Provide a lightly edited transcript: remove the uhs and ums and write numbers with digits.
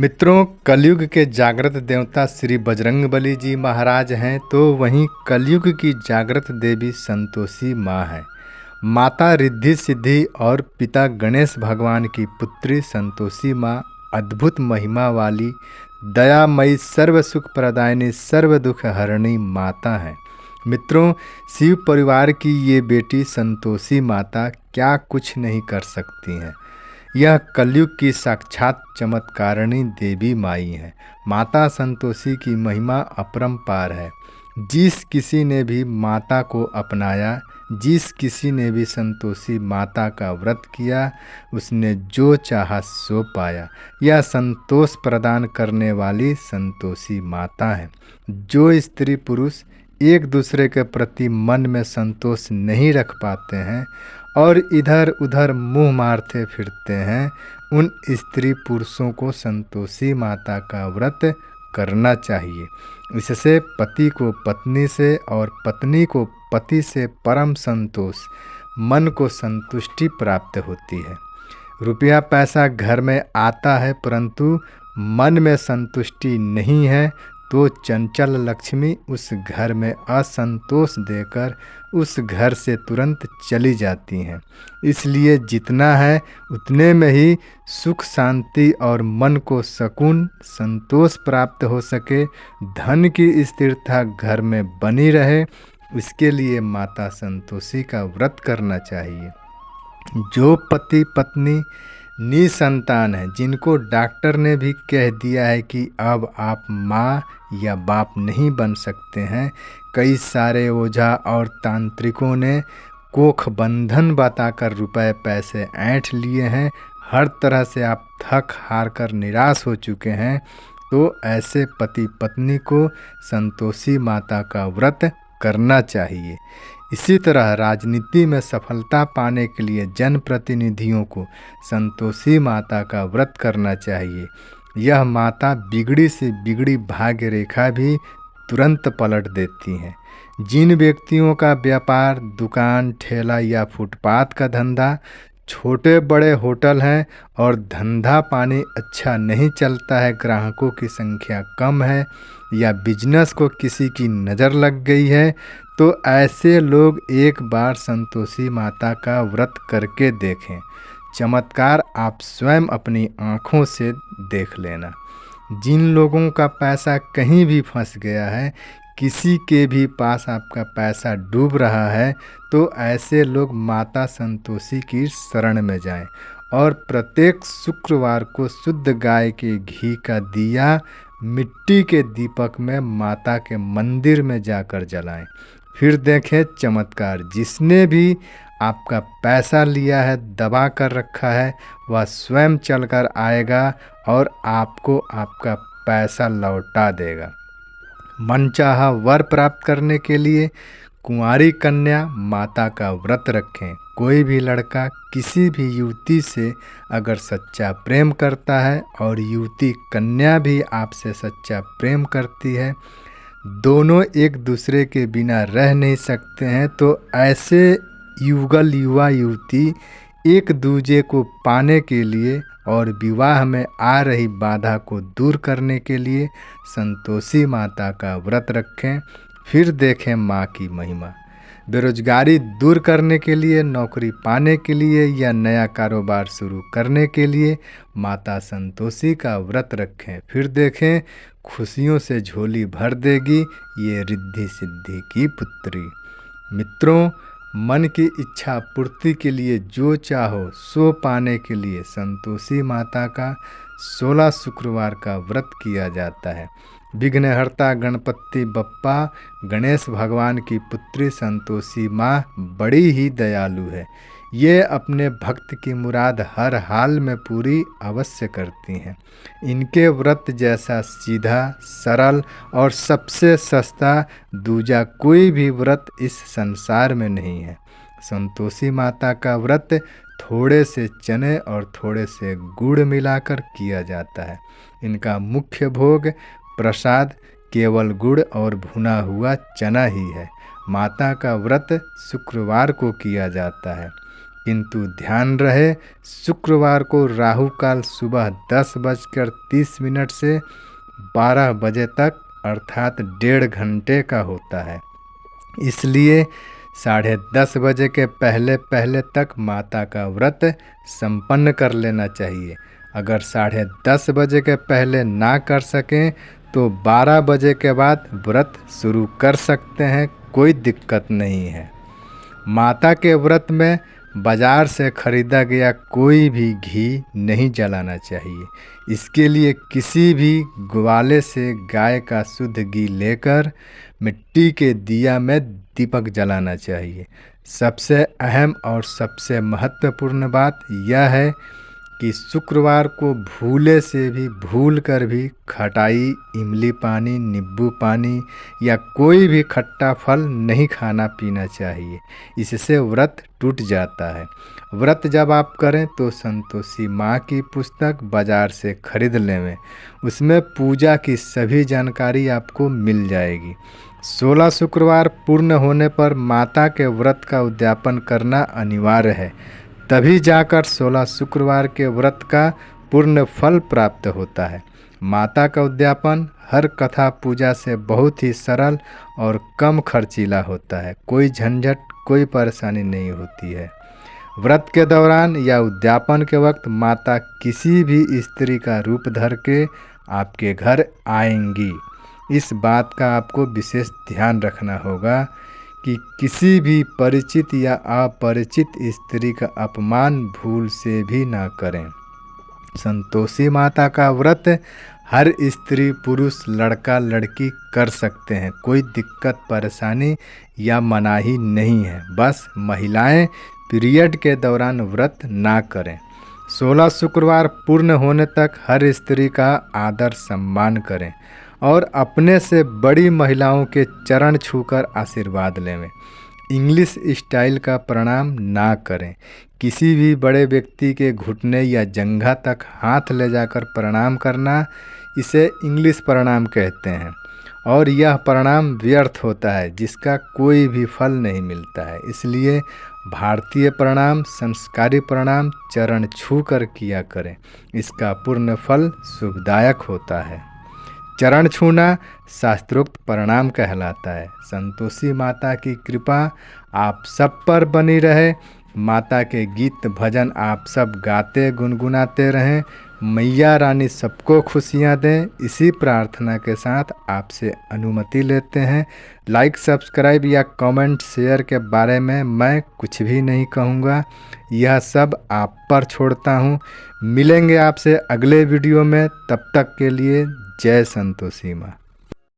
मित्रों, कलयुग के जागृत देवता श्री बजरंगबली जी महाराज हैं, तो वहीं कलयुग की जागृत देवी संतोषी माँ है। माता रिद्धि सिद्धि और पिता गणेश भगवान की पुत्री संतोषी माँ अद्भुत महिमा वाली दयामयी सर्व सुख प्रदायिनी सर्व दुख हरणी माता है। मित्रों, शिव परिवार की ये बेटी संतोषी माता क्या कुछ नहीं कर सकती हैं। यह कलयुग की साक्षात चमत्कारिणी देवी माई है। माता संतोषी की महिमा अपरंपार है। जिस किसी ने भी माता को अपनाया, जिस किसी ने भी संतोषी माता का व्रत किया, उसने जो चाहा सो पाया। यह संतोष प्रदान करने वाली संतोषी माता है। जो स्त्री पुरुष एक दूसरे के प्रति मन में संतोष नहीं रख पाते हैं और इधर उधर मुंह मारते फिरते हैं, उन स्त्री पुरुषों को संतोषी माता का व्रत करना चाहिए। इससे पति को पत्नी से और पत्नी को पति से परम संतोष, मन को संतुष्टि प्राप्त होती है। रुपया पैसा घर में आता है, परंतु मन में संतुष्टि नहीं है तो चंचल लक्ष्मी उस घर में असंतोष देकर उस घर से तुरंत चली जाती हैं। इसलिए जितना है उतने में ही सुख शांति और मन को सुकून संतोष प्राप्त हो सके, धन की स्थिरता घर में बनी रहे, इसके लिए माता संतोषी का व्रत करना चाहिए। जो पति पत्नी निसंतान है, जिनको डॉक्टर ने भी कह दिया है कि अब आप माँ या बाप नहीं बन सकते हैं, कई सारे ओझा और तांत्रिकों ने कोख बंधन बताकर रुपए पैसे ऐंठ लिए हैं, हर तरह से आप थक हार कर निराश हो चुके हैं, तो ऐसे पति पत्नी को संतोषी माता का व्रत करना चाहिए। इसी तरह राजनीति में सफलता पाने के लिए जनप्रतिनिधियों को संतोषी माता का व्रत करना चाहिए। यह माता बिगड़ी से बिगड़ी भाग्य रेखा भी तुरंत पलट देती हैं। जिन व्यक्तियों का व्यापार, दुकान, ठेला या फुटपाथ का धंधा, छोटे बड़े होटल हैं और धंधा पानी अच्छा नहीं चलता है, ग्राहकों की संख्या कम है या बिजनेस को किसी की नज़र लग गई है, तो ऐसे लोग एक बार संतोषी माता का व्रत करके देखें। चमत्कार आप स्वयं अपनी आँखों से देख लेना। जिन लोगों का पैसा कहीं भी फंस गया है, किसी के भी पास आपका पैसा डूब रहा है, तो ऐसे लोग माता संतोषी की शरण में जाएं और प्रत्येक शुक्रवार को शुद्ध गाय के घी का दिया मिट्टी के दीपक में माता के मंदिर में जाकर जलाएं। फिर देखें चमत्कार। जिसने भी आपका पैसा लिया है, दबा कर रखा है, वह स्वयं चलकर आएगा और आपको आपका पैसा लौटा देगा। मनचाहा वर प्राप्त करने के लिए कुंवारी कन्या माता का व्रत रखें। कोई भी लड़का किसी भी युवती से अगर सच्चा प्रेम करता है और युवती कन्या भी आपसे सच्चा प्रेम करती है, दोनों एक दूसरे के बिना रह नहीं सकते हैं, तो ऐसे युगल युवा युवती एक दूजे को पाने के लिए और विवाह में आ रही बाधा को दूर करने के लिए संतोषी माता का व्रत रखें। फिर देखें माँ की महिमा। बेरोजगारी दूर करने के लिए, नौकरी पाने के लिए या नया कारोबार शुरू करने के लिए माता संतोषी का व्रत रखें। फिर देखें खुशियों से झोली भर देगी ये रिद्धि सिद्धि की पुत्री। मित्रों, मन की इच्छा पूर्ति के लिए जो चाहो सो पाने के लिए संतोषी माता का 16 शुक्रवार का व्रत किया जाता है। विघ्नहर्ता गणपति बप्पा गणेश भगवान की पुत्री संतोषी माँ बड़ी ही दयालु है। ये अपने भक्त की मुराद हर हाल में पूरी अवश्य करती हैं। इनके व्रत जैसा सीधा, सरल और सबसे सस्ता दूजा कोई भी व्रत इस संसार में नहीं है। संतोषी माता का व्रत थोड़े से चने और थोड़े से गुड़ मिलाकर किया जाता है। इनका मुख्य भोग प्रसाद केवल गुड़ और भुना हुआ चना ही है। माता का व्रत शुक्रवार को किया जाता है। किंतु ध्यान रहे शुक्रवार को राहु काल सुबह 10:30 से 12 बजे तक अर्थात 1.5 घंटे का होता है। इसलिए 10:30 बजे के पहले पहले तक माता का व्रत संपन्न कर लेना चाहिए। अगर 10:30 बजे के पहले ना कर सकें तो 12 बजे के बाद व्रत शुरू कर सकते हैं, कोई दिक्कत नहीं है। माता के व्रत में बाजार से खरीदा गया कोई भी घी नहीं जलाना चाहिए। इसके लिए किसी भी ग्वाले से गाय का शुद्ध घी लेकर मिट्टी के दिया में दीपक जलाना चाहिए। सबसे अहम और सबसे महत्वपूर्ण बात यह है कि शुक्रवार को भूल कर भी खटाई, इमली पानी, नींबू पानी या कोई भी खट्टा फल नहीं खाना पीना चाहिए। इससे व्रत टूट जाता है। व्रत जब आप करें तो संतोषी माँ की पुस्तक बाजार से खरीद लें, उसमें पूजा की सभी जानकारी आपको मिल जाएगी। 16 शुक्रवार पूर्ण होने पर माता के व्रत का उद्यापन करना अनिवार्य है, तभी जाकर 16 शुक्रवार के व्रत का पूर्ण फल प्राप्त होता है। माता का उद्यापन हर कथा पूजा से बहुत ही सरल और कम खर्चीला होता है। कोई झंझट, कोई परेशानी नहीं होती है। व्रत के दौरान या उद्यापन के वक्त माता किसी भी स्त्री का रूप धर के आपके घर आएंगी। इस बात का आपको विशेष ध्यान रखना होगा कि किसी भी परिचित या अपरिचित स्त्री का अपमान भूल से भी ना करें। संतोषी माता का व्रत हर स्त्री, पुरुष, लड़का, लड़की कर सकते हैं। कोई दिक्कत, परेशानी या मनाही नहीं है। बस महिलाएं पीरियड के दौरान व्रत ना करें। 16 शुक्रवार पूर्ण होने तक हर स्त्री का आदर सम्मान करें और अपने से बड़ी महिलाओं के चरण छूकर आशीर्वाद लें। इंग्लिश स्टाइल का प्रणाम ना करें। किसी भी बड़े व्यक्ति के घुटने या जंघा तक हाथ ले जाकर प्रणाम करना, इसे इंग्लिश प्रणाम कहते हैं और यह प्रणाम व्यर्थ होता है, जिसका कोई भी फल नहीं मिलता है। इसलिए भारतीय प्रणाम, संस्कारी प्रणाम चरण छू कर किया करें। इसका पूर्ण फल सुखदायक होता है। चरण छूना शास्त्रोक्त प्रणाम कहलाता है। संतोषी माता की कृपा आप सब पर बनी रहे। माता के गीत भजन आप सब गाते गुनगुनाते रहें। मैया रानी सबको खुशियाँ दें। इसी प्रार्थना के साथ आपसे अनुमति लेते हैं। लाइक, सब्सक्राइब या कमेंट, शेयर के बारे में मैं कुछ भी नहीं कहूँगा। यह सब आप पर छोड़ता हूँ। मिलेंगे आपसे अगले वीडियो में। तब तक के लिए जय संतोषी माँ।